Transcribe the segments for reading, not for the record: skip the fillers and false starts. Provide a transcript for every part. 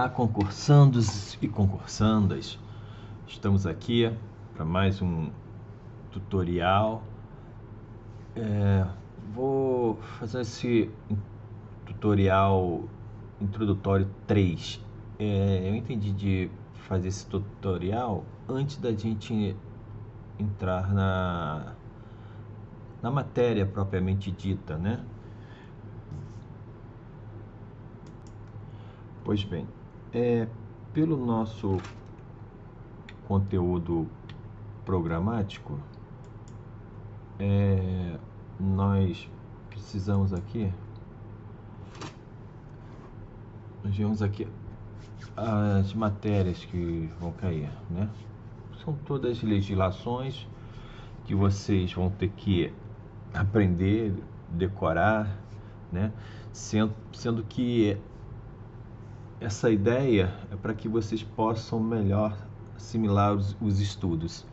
Olá, concursandos e concursandas. Estamos aqui para mais um tutorial. Vou fazer esse tutorial introdutório 3. Eu entendi de fazer esse tutorial antes da gente entrar na matéria propriamente dita, né? Pois bem, pelo nosso conteúdo programático, nós precisamos aqui, nós vemos aqui as matérias que vão cair, né? São todas legislações que vocês vão ter que aprender, decorar, né? Sendo que essa ideia é para que vocês possam melhor assimilar os estudos.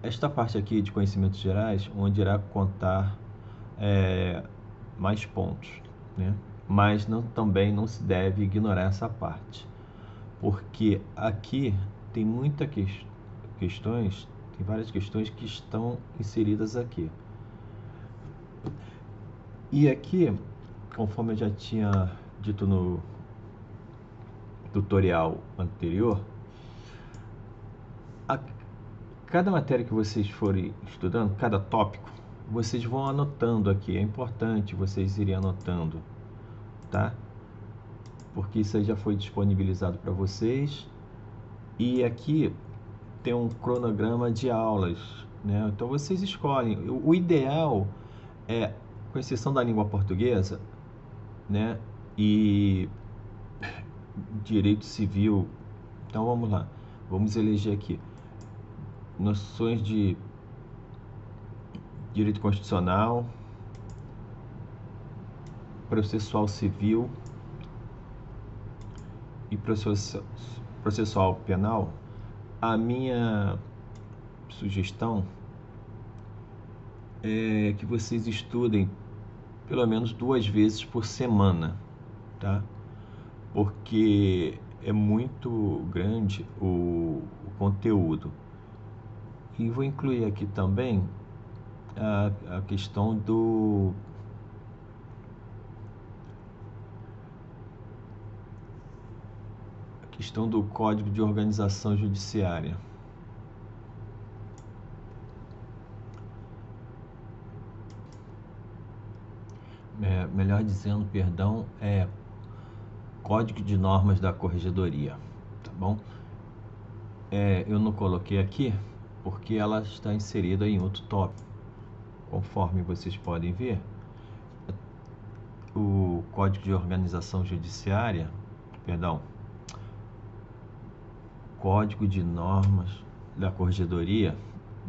Esta parte aqui de conhecimentos gerais, onde irá contar mais pontos, né? Mas também não se deve ignorar essa parte, porque aqui tem questões, tem várias questões que estão inseridas aqui. E aqui, conforme eu já tinha dito no tutorial anterior, cada matéria que vocês forem estudando, cada tópico, vocês vão anotando aqui. É importante vocês irem anotando, tá? Porque isso aí já foi disponibilizado para vocês. E aqui tem um cronograma de aulas, né? Então vocês escolhem. O ideal é, com exceção da língua portuguesa, né? E direito civil. Então vamos lá, vamos eleger aqui noções de direito constitucional, processual civil e processual penal. A minha sugestão é que vocês estudem pelo menos 2 vezes por semana, tá? Porque é muito grande o conteúdo. E vou incluir aqui também a questão do Código de Organização Judiciária. Melhor dizendo, perdão, Código de Normas da Corregedoria, tá bom? Eu não coloquei aqui porque ela está inserida em outro tópico. Conforme vocês podem ver, o Código de Organização Judiciária, Código de Normas da Corregedoria,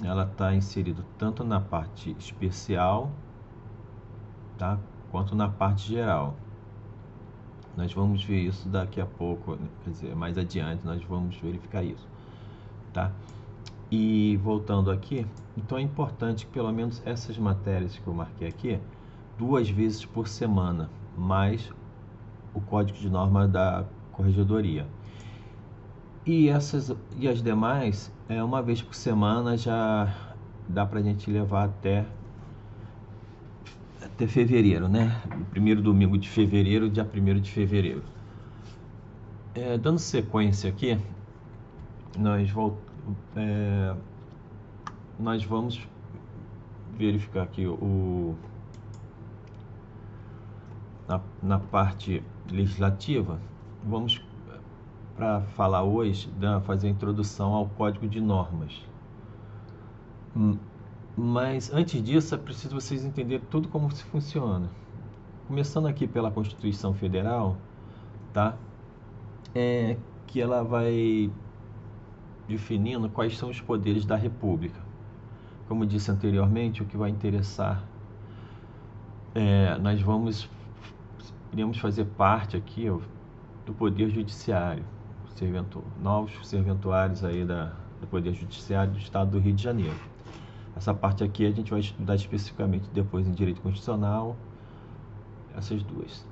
ela está inserida tanto na parte especial, tá, quanto na parte geral. Nós vamos ver isso daqui a pouco, quer dizer, mais adiante nós vamos verificar isso, tá? E voltando aqui, então é importante que pelo menos essas matérias que eu marquei aqui, 2 vezes por semana, mais o Código de Norma da Corregedoria. E as demais, 1 vez por semana já dá pra gente levar até fevereiro, né? O primeiro domingo de fevereiro, dia 1º de fevereiro. Dando sequência aqui, nós vamos verificar aqui na parte legislativa. Vamos para falar hoje, fazer a introdução ao Código de Normas. Mas antes disso, é preciso vocês entenderem tudo como se funciona. Começando aqui pela Constituição Federal, tá? Que ela vai definindo quais são os poderes da República. Como disse anteriormente, o que vai interessar, nós iremos fazer parte aqui do Poder Judiciário, novos serventuários aí do Poder Judiciário do Estado do Rio de Janeiro. Essa parte aqui a gente vai estudar especificamente depois em Direito Constitucional, essas duas.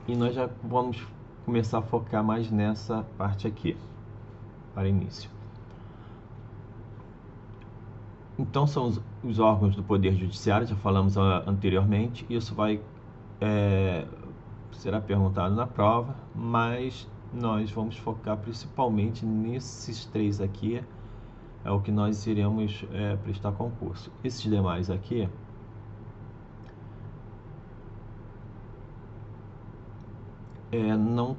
E nós já vamos começar a focar mais nessa parte aqui, para início. Então, são os órgãos do Poder Judiciário, já falamos anteriormente. Isso será perguntado na prova, mas nós vamos focar principalmente nesses 3 aqui, é o que nós iremos prestar concurso. Esses demais aqui não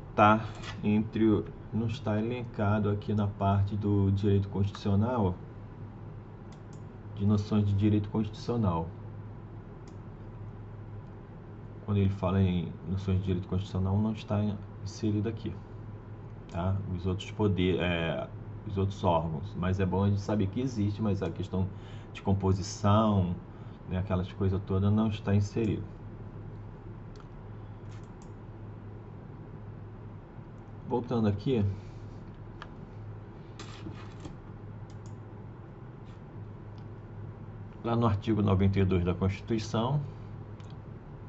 está elencado aqui na parte do direito constitucional, de noções de direito constitucional. Quando ele fala em noções de direito constitucional, não está inserido aqui, tá? Os outros os outros órgãos, mas é bom a gente saber que existe, mas a questão de composição, né, aquelas coisas todas, não está inserido. Voltando aqui, lá no artigo 92 da Constituição,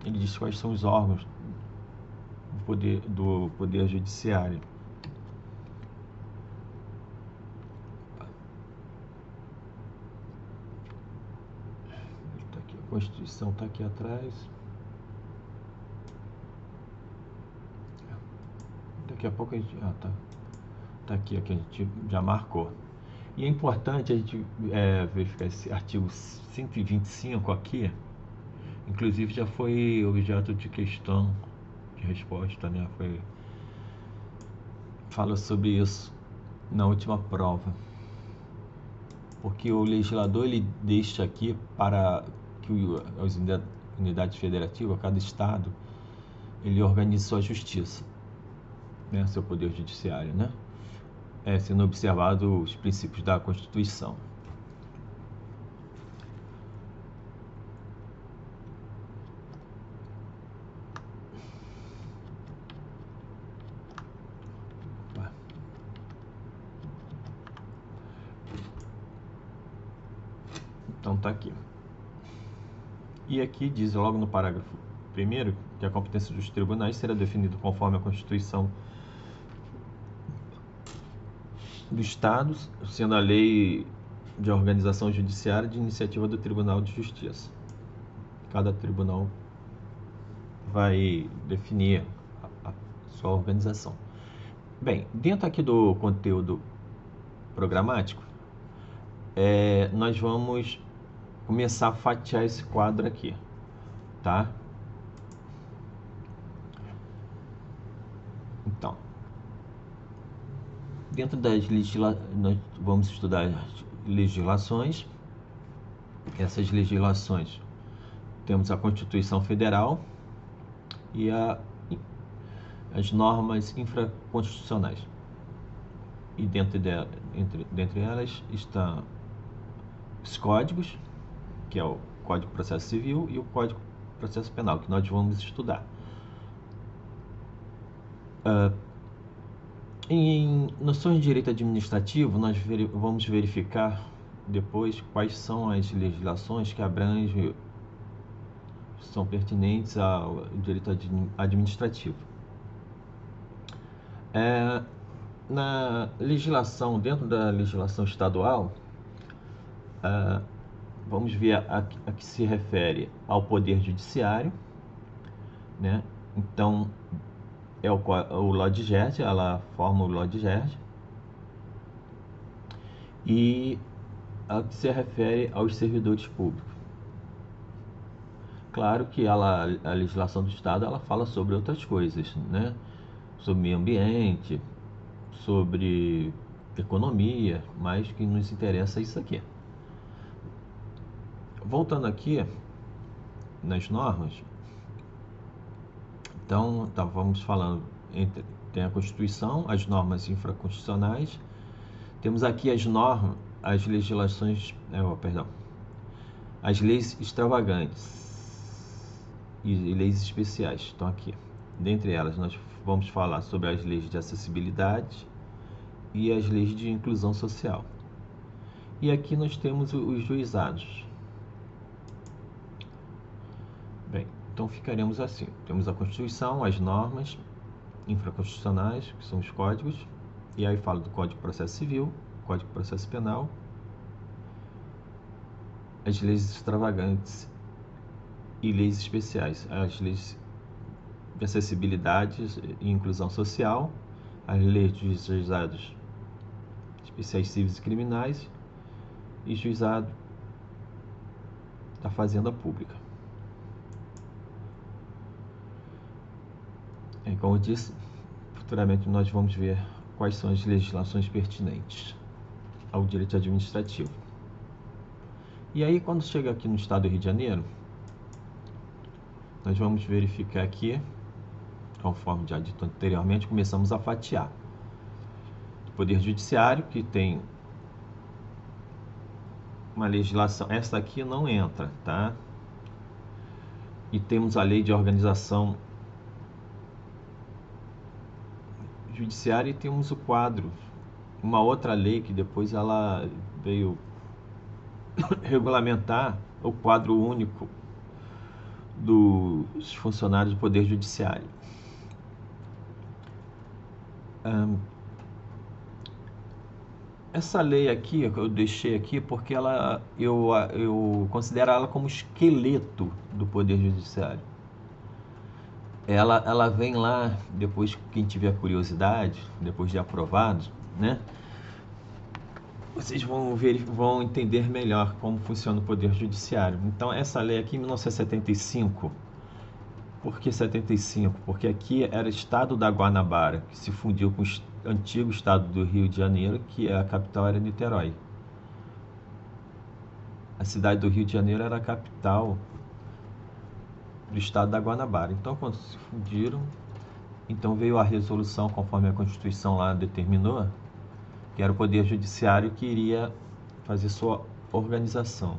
ele diz quais são os órgãos do Poder Judiciário. Tá aqui, a Constituição está aqui atrás. Daqui a pouco a gente... tá aqui, que a gente já marcou. E é importante a gente verificar esse artigo 125 aqui. Inclusive já foi objeto de questão de resposta, né? Fala sobre isso na última prova. Porque o legislador ele deixa aqui para que as unidades federativas, cada estado, ele organize sua justiça, né? Seu poder judiciário, né? Sendo observado os princípios da Constituição. Então tá aqui. E aqui diz logo no parágrafo 1º que a competência dos tribunais será definida conforme a Constituição do Estado, sendo a lei de organização judiciária de iniciativa do Tribunal de Justiça. Cada tribunal vai definir a sua organização. Bem, dentro aqui do conteúdo programático, nós vamos começar a fatiar esse quadro aqui, tá? Então, dentro das nós vamos estudar as legislações. Essas legislações, temos a Constituição Federal e as normas infraconstitucionais. E dentre elas estão os códigos, que é o Código de Processo Civil e o Código de Processo Penal, que nós vamos estudar. Em noções de direito administrativo, nós vamos verificar depois quais são as legislações que abrangem, são pertinentes ao direito administrativo. Na legislação, dentro da legislação estadual, vamos ver a que se refere ao Poder Judiciário, né? Então, o LODGERD, ela forma o LODGERD, e a que se refere aos servidores públicos. Claro que a legislação do Estado, ela fala sobre outras coisas, né? Sobre meio ambiente, sobre economia, mas o que nos interessa é isso aqui. Voltando aqui nas normas, então vamos falando, tem a Constituição, as normas infraconstitucionais, temos aqui as legislações, as leis extravagantes e leis especiais estão aqui. Dentre elas, nós vamos falar sobre as leis de acessibilidade e as leis de inclusão social. E aqui nós temos os juizados. Bem, então ficaremos assim. Temos a Constituição, as normas, infraconstitucionais, que são os códigos, e aí fala do Código de Processo Civil, Código de Processo Penal, as leis extravagantes e leis especiais, as leis de acessibilidade e inclusão social, as leis dos juizados especiais civis e criminais e juizado da Fazenda Pública. Como eu disse, futuramente nós vamos ver quais são as legislações pertinentes ao direito administrativo. E aí, quando chega aqui no estado do Rio de Janeiro, nós vamos verificar aqui, conforme já dito anteriormente, começamos a fatiar. O Poder Judiciário, que tem uma legislação, essa aqui não entra, tá? E temos a Lei de Organização Judiciária e temos o quadro, uma outra lei que depois ela veio regulamentar o quadro único dos funcionários do Poder Judiciário. Essa lei aqui, eu deixei aqui porque eu considero ela como esqueleto do Poder Judiciário. Ela vem lá, depois, quem tiver curiosidade, depois de aprovado, né? Vocês vão entender melhor como funciona o Poder Judiciário. Então, essa lei aqui, em 1975, por que 75? Porque aqui era estado da Guanabara, que se fundiu com o antigo estado do Rio de Janeiro, que a capital era Niterói. A cidade do Rio de Janeiro era a capital do estado da Guanabara. Então, quando se fundiram, então veio a resolução, conforme a Constituição lá determinou, que era o Poder Judiciário que iria fazer sua organização.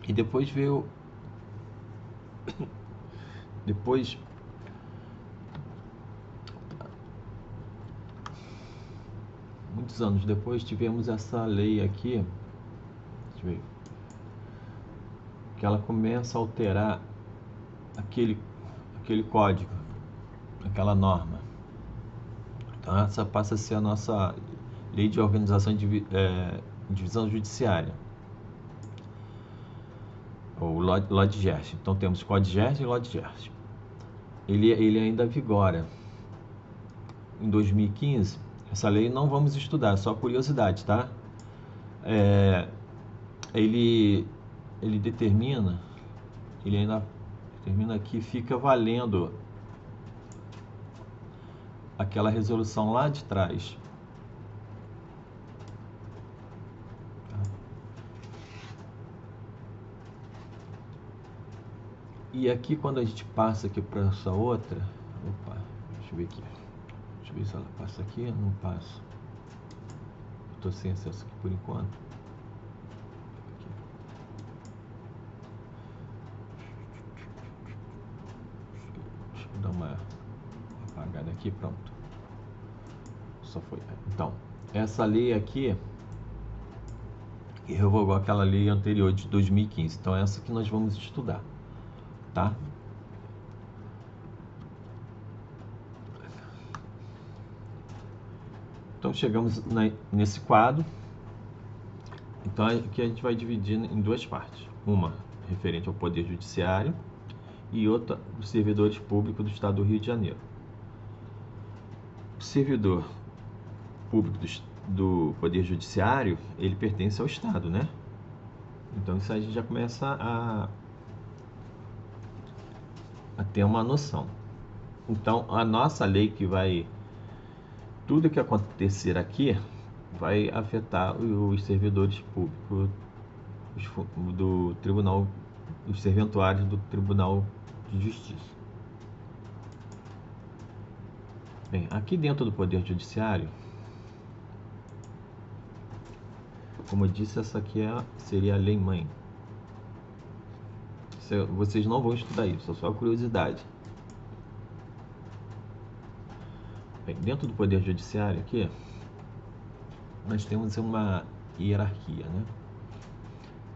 E depois veio... muitos anos depois, tivemos essa lei aqui, deixa eu ver, que ela começa a alterar aquele código, aquela norma. Então, essa passa a ser a nossa Lei de Organização e Divisão Judiciária, ou LODGERJ. Então, temos CODGERJ e LODGERJ. Ele ainda vigora. Em 2015, essa lei não vamos estudar, só curiosidade, tá? Ele determina, ele ainda determina que fica valendo aquela resolução lá de trás. E aqui, quando a gente passa aqui para essa outra, opa, deixa eu ver aqui, deixa eu ver se ela passa aqui, não passa. Estou sem acesso aqui por enquanto. Aqui. Deixa eu dar uma apagada aqui, pronto. Só foi. Então, essa lei aqui que revogou aquela lei anterior de 2015. Então, essa que nós vamos estudar, tá? Então, chegamos nesse quadro. Então, aqui a gente vai dividir em duas partes. Uma referente ao Poder Judiciário e outra dos servidores públicos do Estado do Rio de Janeiro. O servidor público do Poder Judiciário, ele pertence ao Estado, né? Então, isso aí a gente já começa a ter uma noção. Então, a nossa lei que vai... Tudo que acontecer aqui vai afetar os servidores públicos do Tribunal, os serventuários do Tribunal de Justiça. Bem, aqui dentro do Poder Judiciário, como eu disse, essa aqui seria a lei-mãe. Vocês não vão estudar isso, é só curiosidade. Bem, dentro do Poder Judiciário aqui, nós temos uma hierarquia, né?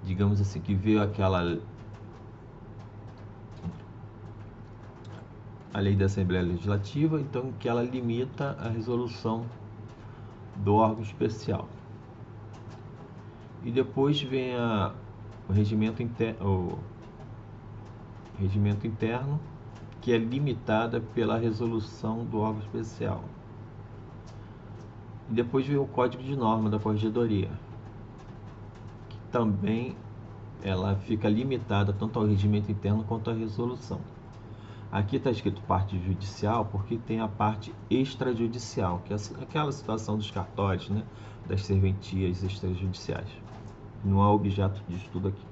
Digamos assim, que veio a lei da Assembleia Legislativa, então que ela limita a resolução do órgão especial. E depois vem o regimento interno, que é limitada pela resolução do órgão especial. E depois vem o código de norma da corregedoria, que também ela fica limitada tanto ao regimento interno quanto à resolução. Aqui está escrito parte judicial porque tem a parte extrajudicial, que é aquela situação dos cartórios, né, das serventias extrajudiciais. Não é objeto de estudo aqui.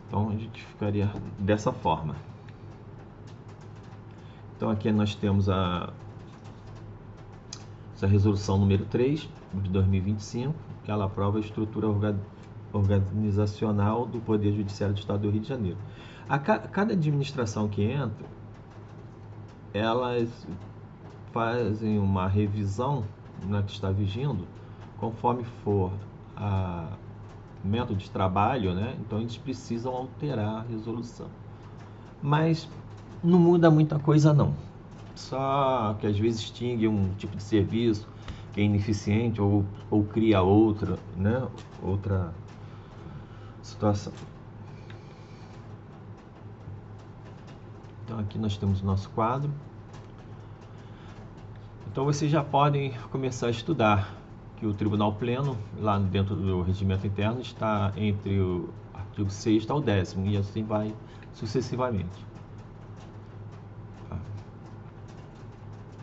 Então a gente ficaria dessa forma. Então aqui nós temos essa resolução número 3 de 2025, que ela aprova a estrutura organizacional do Poder Judiciário do Estado do Rio de Janeiro. Cada administração que entra, elas fazem uma revisão na que está vigindo, conforme for a método de trabalho, né? Então eles precisam alterar a resolução. Mas não muda muita coisa não. Só que às vezes extingue um tipo de serviço que é ineficiente ou cria outra, né? Outra situação. Então aqui nós temos o nosso quadro. Então vocês já podem começar a estudar que o Tribunal Pleno, lá dentro do regimento interno, está entre o artigo 6º ao 10º, e assim vai sucessivamente.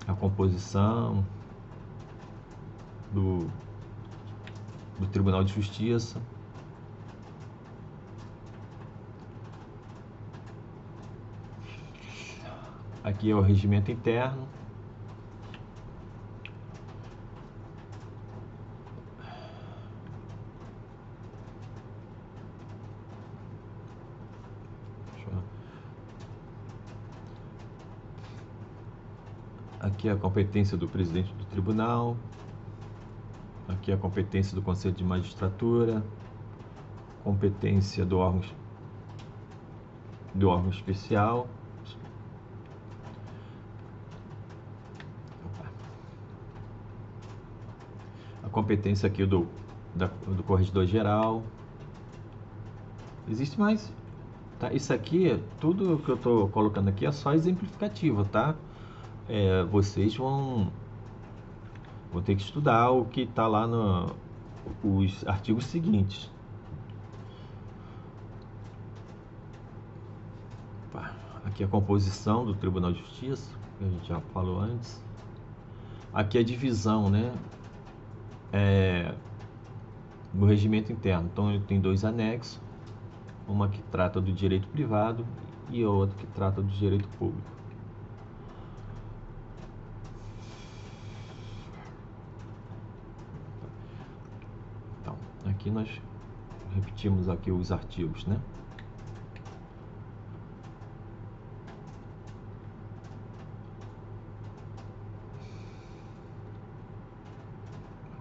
A composição do Tribunal de Justiça. Aqui é o regimento interno. Aqui é a competência do presidente do tribunal. Aqui é a competência do Conselho de Magistratura. Competência do órgão especial. A competência aqui do Corregedor Geral. Existe mais, tá? Isso aqui, tudo que eu estou colocando aqui é só exemplificativo, tá? Vocês vão ter que estudar o que está lá nos artigos seguintes. Aqui a composição do Tribunal de Justiça, que a gente já falou antes. Aqui a divisão, né? No regimento interno. Então ele tem dois anexos, uma que trata do direito privado e a outra que trata do direito público. Então, aqui nós repetimos aqui os artigos, né?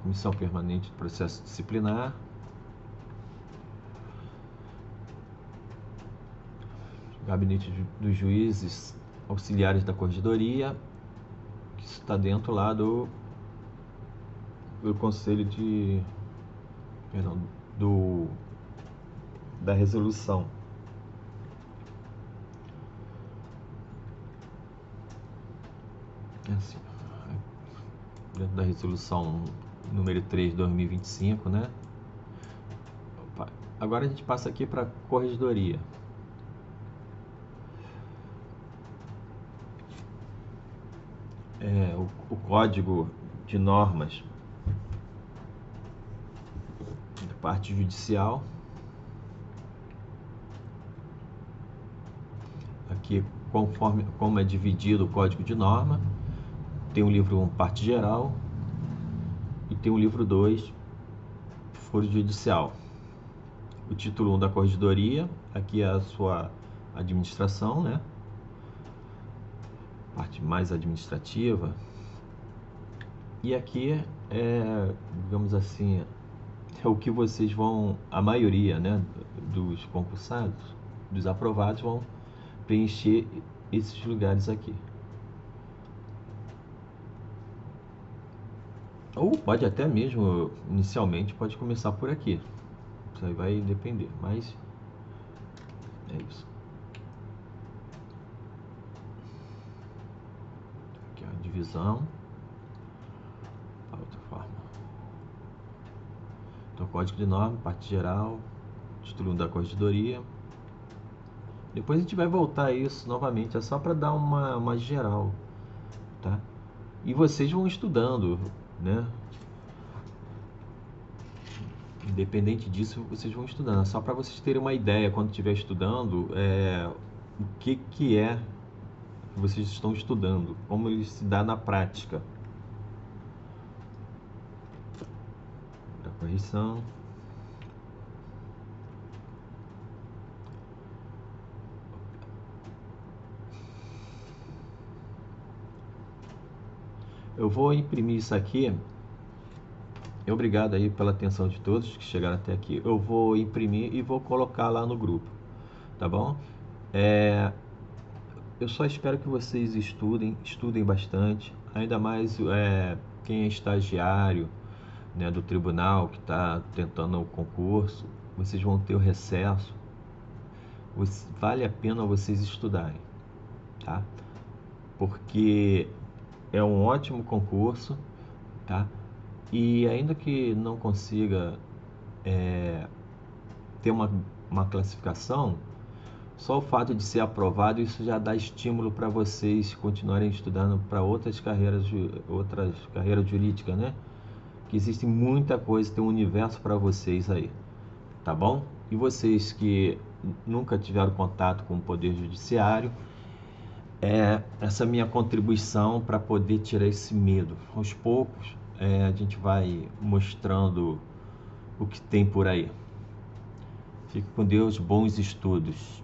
Comissão Permanente de Processo Disciplinar. Gabinete dos Juízes Auxiliares da Corregedoria, que está dentro lá do Conselho de... Perdão, da resolução. Assim, dentro da resolução número 3 de 2025, né? Agora a gente passa aqui para a corregedoria. O código de normas da parte judicial. Aqui, como é dividido o código de norma, tem o livro 1, parte geral, e tem o livro 2, foro judicial. O título 1 da corregedoria, aqui é a sua administração, né? Parte mais administrativa. E aqui digamos assim, é o que vocês vão, a maioria, né, dos concursados, dos aprovados, vão preencher esses lugares aqui. Ou pode até mesmo, inicialmente, pode começar por aqui. Isso aí vai depender, mas é isso. Aqui a divisão. A outra forma. Então, código de norma, parte geral, título da corregedoria. Depois a gente vai voltar a isso novamente, é só para dar uma geral, tá? E vocês vão estudando, né? Independente disso, vocês vão estudando. É só para vocês terem uma ideia, quando estiver estudando, o que é que vocês estão estudando, como ele se dá na prática. Da correção. Eu vou imprimir isso aqui. Obrigado aí pela atenção de todos que chegaram até aqui. Eu vou imprimir e vou colocar lá no grupo, tá bom? Eu só espero que vocês estudem bastante, ainda mais quem é estagiário, né, do tribunal, que está tentando o concurso. Vocês vão ter o recesso. Vale a pena vocês estudarem, tá? Porque é um ótimo concurso, tá? E ainda que não consiga ter uma classificação, só o fato de ser aprovado, isso já dá estímulo para vocês continuarem estudando para outras carreiras jurídicas, né? Que existe muita coisa, tem um universo para vocês aí, tá bom? E vocês que nunca tiveram contato com o Poder Judiciário, essa minha contribuição para poder tirar esse medo. Aos poucos, a gente vai mostrando o que tem por aí. Fique com Deus, bons estudos.